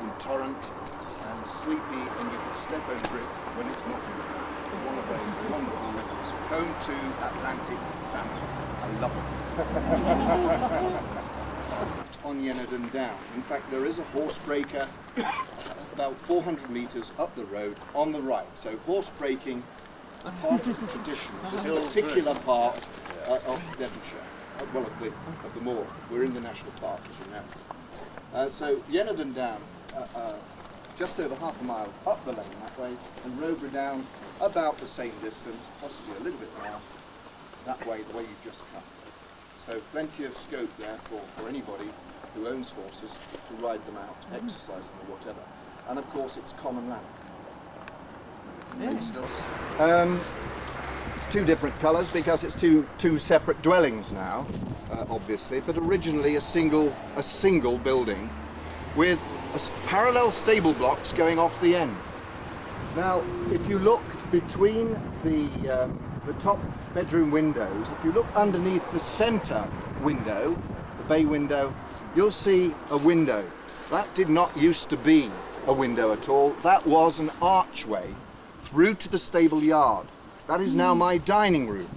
and torrent and sleepy, and you can step over it when it's not usual. It's one of those wonderful rivers, home to Atlantic salmon. I love it. On Yenadon Down. In fact, there is a horse breaker about 400 metres up the road on the right. So horse breaking is part of the tradition of this particular part of Devonshire, well, of the moor. We're in the national park, as you know. So Yenadon Down, just over half a mile up the lane that way, and Roborough Down about the same distance, possibly a little bit more, that way, the way you've just come. So plenty of scope there for anybody who owns horses to ride them out, exercise them or whatever. And of course it's common land. Two different colours because it's two separate dwellings now, obviously, but originally a single building with parallel stable blocks going off the end. Now, if you look between the top bedroom windows, if you look underneath the centre window, the bay window, you'll see a window. That did not used to be a window at all. That was an archway through to the stable yard. That is now my dining room.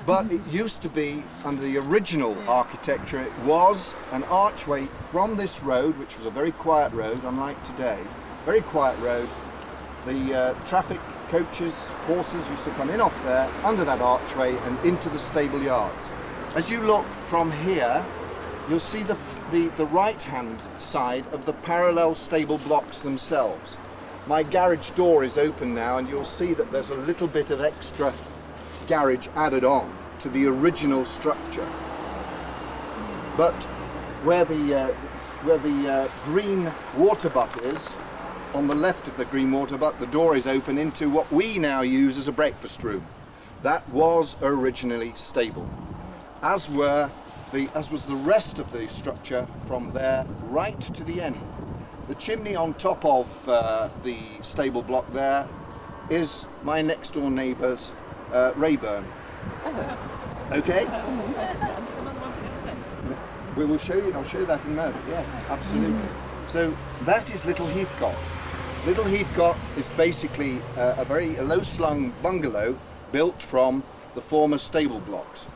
But it used to be, under the original architecture, it was an archway from this road, which was a very quiet road, unlike today, very quiet road. The traffic, coaches, horses used to come in off there, under that archway and into the stable yards. As you look from here, you'll see the right-hand side of the parallel stable blocks themselves. My garage door is open now, and you'll see that there's a little bit of extra garage added on to the original structure. But where the green water butt is, on the left of the green water butt, the door is open into what we now use as a breakfast room. That was originally stable, as was the rest of the structure from there right to the end. The chimney on top of the stable block there is my next door neighbour's Rayburn. Okay? We will show you. I'll show you that in a moment. Yes, absolutely. So that is Little Heathcote. Little Heathcote is basically a very low-slung bungalow built from the former stable blocks.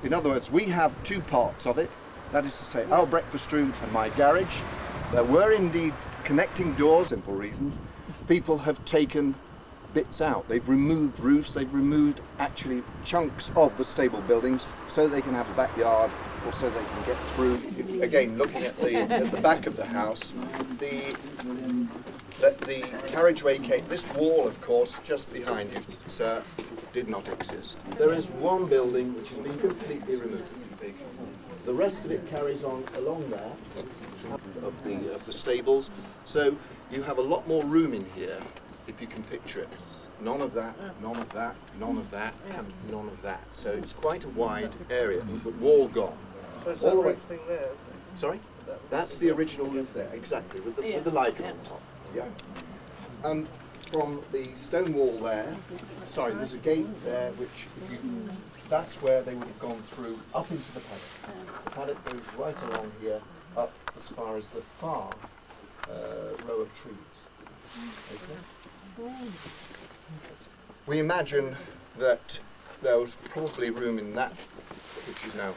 In other words, we have two parts of it. That is to say, our breakfast room and my garage. There were indeed connecting doors, simple reasons. People have taken bits out. They've removed roofs, they've removed actually chunks of the stable buildings so they can have a backyard or so they can get through. Again, looking at the back of the house, the carriageway came, this wall of course just behind you, sir, did not exist. There is one building which has been completely removed. The rest of it carries on along there of the stables, so you have a lot more room in here if you can picture it. None of that, none of that, none of that, and none of that. So it's quite a wide area, but wall gone. So it's all the right thing there, isn't it? Sorry? That's the original roof there, exactly, with the lichen on top. Yeah. And from the stone wall there, sorry, there's a gate there which, that's where they would have gone through up into the paddock. The paddock goes right along here, up as far as the far row of trees. Okay? We imagine that there was probably room in that, which is now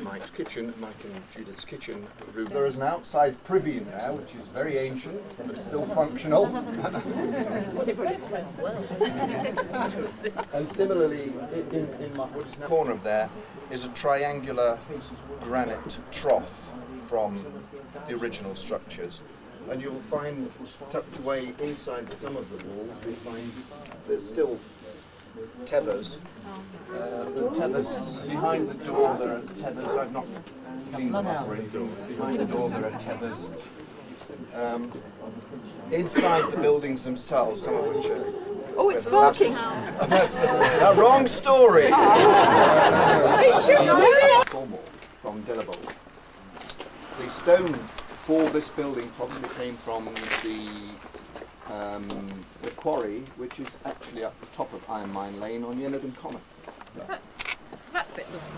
Mike's kitchen, Mike and Judith's kitchen room. There is an outside privy in there, which is very ancient, but still functional. And similarly, in my corner of there is a triangular granite trough from the original structures. And you'll find tucked away inside some of the walls, you'll find there's still tethers. The tethers behind the door, there are tethers. I've not seen them operating. Behind the door, there are tethers. Inside the buildings themselves, some of which are. Oh, it's barking. That's the wrong story. Cornwall from Delabole. The stone for this building probably came from the quarry, which is actually up the top of Iron Mine Lane on Yenadon Common. That bit looks a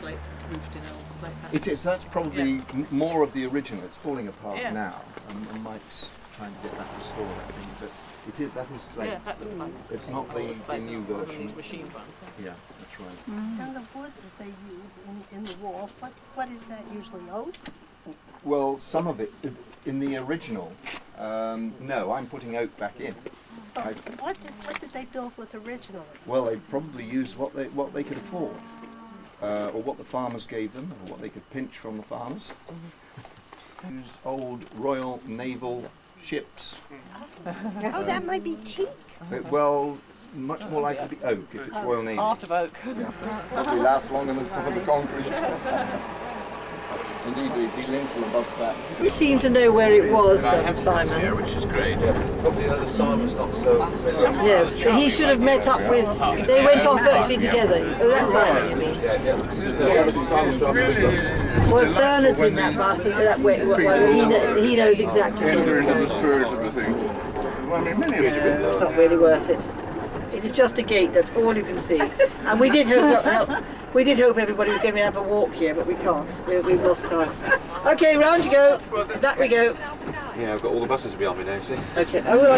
bit slate roofed in old slate. It is. That's probably more of the original. It's falling apart Yeah. now, and Mike's trying to get that restored, I think. But it is. That is slate. Yeah, that looks like It's not the new one of version. these machine ones. Yeah, that's right. And the wood that they use in the walls, what is that usually, oak? Well, some of it in the original. No, I'm putting oak back in. Oh, what did they build with originally? Well, they probably used what they could afford, or what the farmers gave them, or what they could pinch from the farmers. Used old Royal Naval ships. Oh, that might be teak. Well, much more likely to be oak if it's Royal Navy. Part of oak. Yeah. Probably lasts longer than some of the concrete. Indeed, the lintel above that. We seem to know where it was, Simon. Here, which is great. Probably the other Simon's not so. Yes, he should have met up with. They went off virtually together. Oh, that's Simon, you mean? Well, Bernard's in that bus. That way, he knows exactly. Enter into the spirit of the thing. Well, I mean, many of It's not really worth it. It is just a gate. That's all you can see. And we did hope. We did hope everybody was going to have a walk here, but we can't. We've lost time. Okay, round you go. Back we go. Yeah, I've got all the buses behind me now, see? Okay. Oh, well,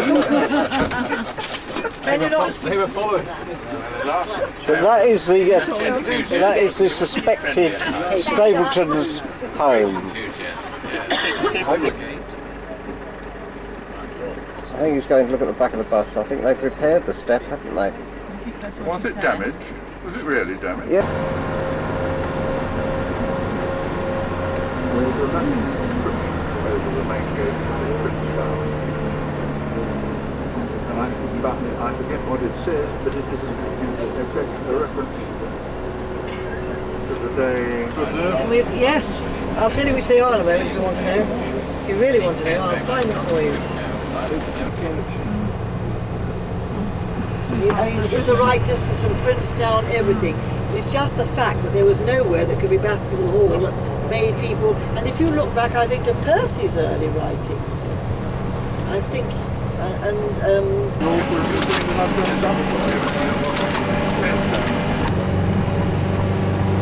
can you not? They were following. But that is the suspected Stapleton's home. I think he's going to look at the back of the bus. I think they've repaired the step, haven't they? Was it damaged? Was it really damaged? Yeah. Over the main gate of the British Tower. And I'm thinking about it, I forget what it says, but it is a reference to the day. Yes, I'll tell you which they are in a moment if you want to know. If you really want to know, I'll find them for you. I mean, it's the right distance from Princetown, everything. It's just the fact that there was nowhere that could be Baskerville Hall that made people. And if you look back, I think to Percy's early writings, I think,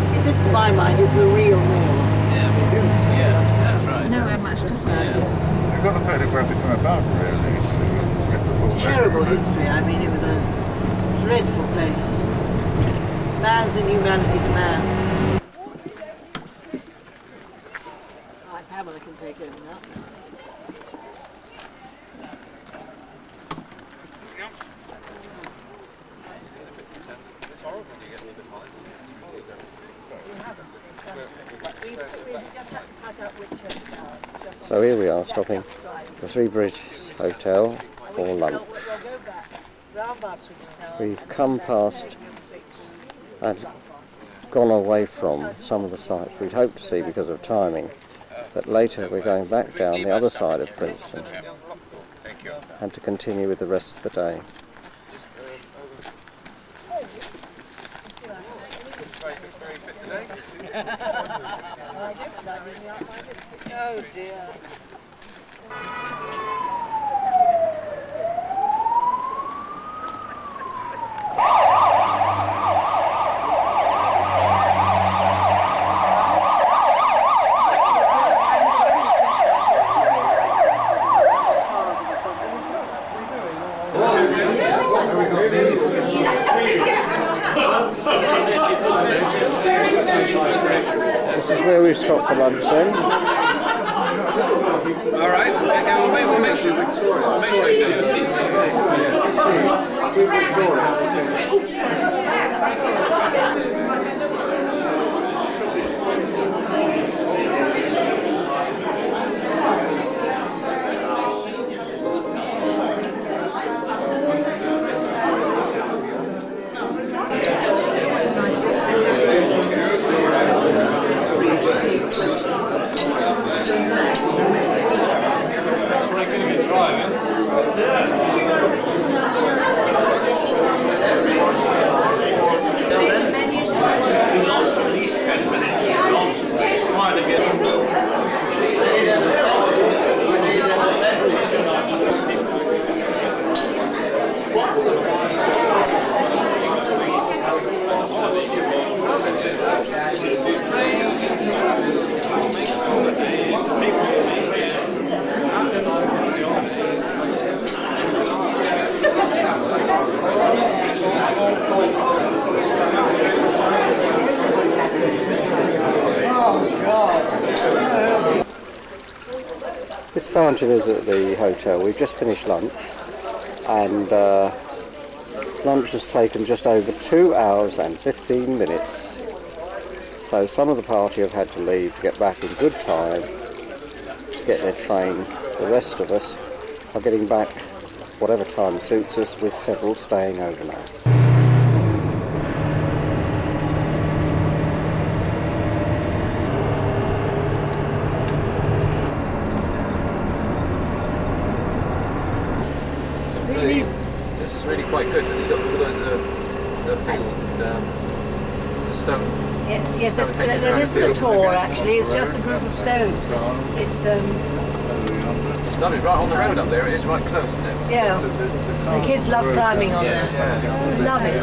see, this to my mind is the real war. No, how much to You've got to photograph it from above, really. Terrible history. I mean, it was a dreadful place. Man's inhumanity to man. Right, Pamela can take over now. So here we are, stopping the Three Bridge Hotel for lunch. We've come past and gone away from some of the sites we'd hoped to see because of timing, but later we're going back down the other side of Princeton and to continue with the rest of the day. Oh dear. This is where we've stopped for lunch then. All right, we'll make sure This fountain is at the hotel. We've just finished lunch, and lunch has taken just over 2 hours and 15 minutes. So some of the party have had to leave to get back in good time to get their train. The rest of us are getting back whatever time suits us, with several staying overnight. This is really quite good. You've got all those field, the stone. Yes, there isn't a tour actually, it's just a group of stones. It's It's lovely, right on the road up there. It is right close, isn't it? yeah, the kids love climbing on there. Yeah. Love it.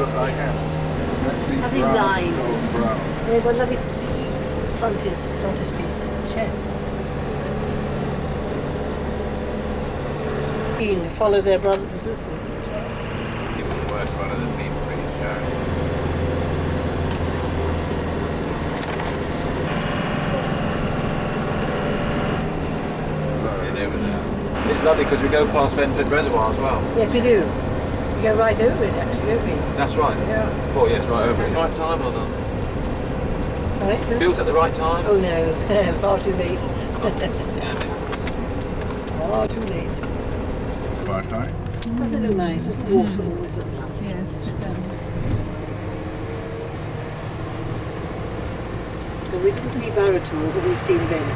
Lovely line. They've got lovely frontispiece sheds. Follow their brothers and sisters. Even worse, one of them being pretty shy. It's lovely because we go past Venford Reservoir as well. Yes, we do. We go right over it actually, don't we? That's right. Yeah. Oh yes, right over it. Right time or not? Right. Built at the right time? Oh no, far too late. Damn it. Far too late. Right, right. Doesn't it look nice? Doesn't water always look lovely? Yes, it does. So we didn't see Baratour, but we've seen Vent.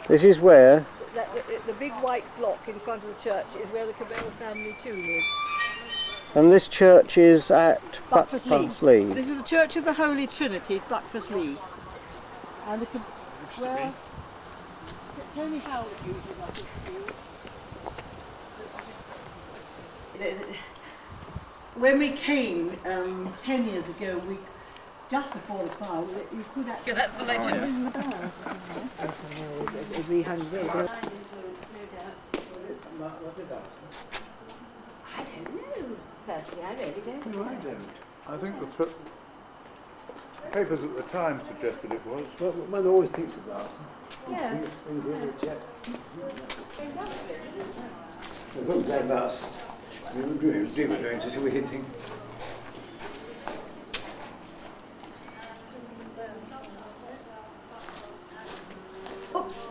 This is where The big white block in front of the church is where the Cabell family too live. And this church is at Buckfast Lee. This is the Church of the Holy Trinity, Buckfast Lee. And where Tony Howard usually got his school. When we came 10 years ago, just before the fire, you could actually... Yeah, that's the legend. I don't know, Percy, I really don't. No, I don't. I think the papers at the time suggested it was. Well, one always thinks it lasts. Yes. It looks like us. We were going to see what he'd think. Oops.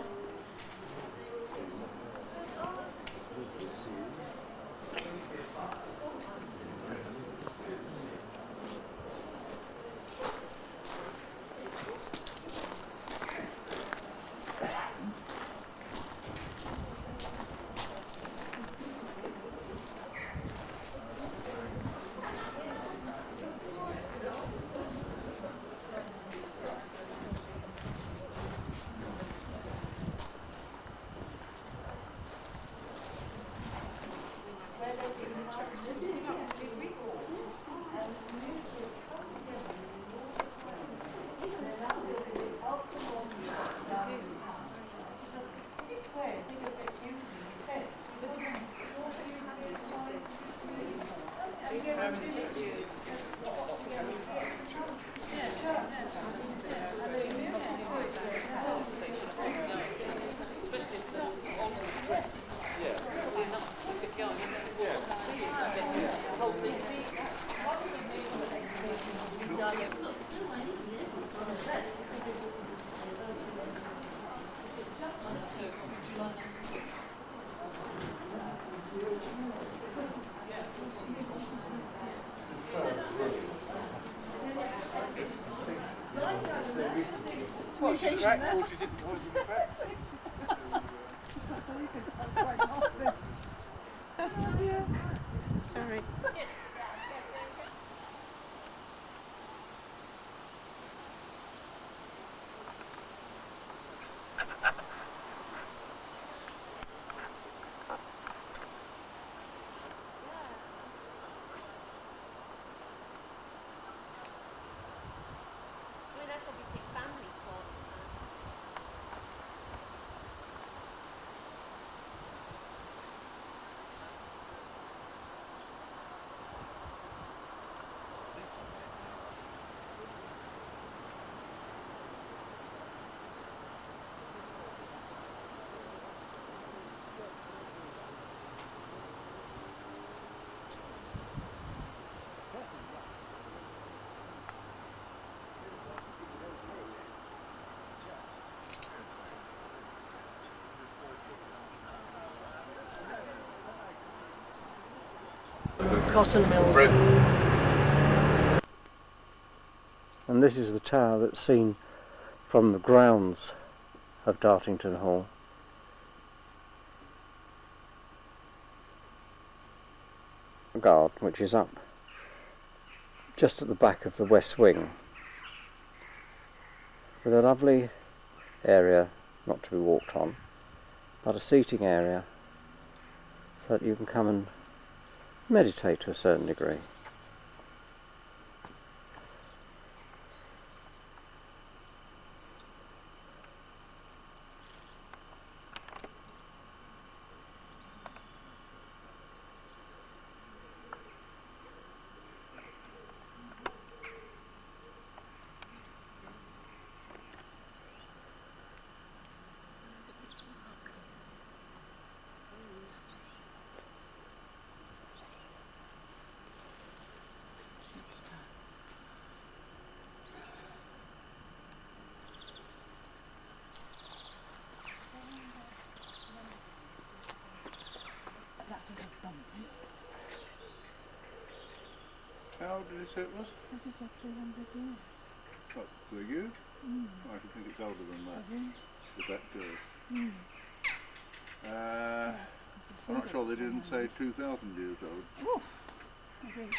Well, she cracked or she didn't. Or she cracked. Sorry. That's obviously family course. cotton mills. And this is the tower that's seen from the grounds of Dartington Hall. A garden which is up just at the back of the west wing, with a lovely area not to be walked on, but a seating area so that you can come and meditate to a certain degree. How did you say it was? I just said 300 years. What, for you? I should think it's older than that. The back girl. I'm not sure they didn't say 2,000 years old. I agree.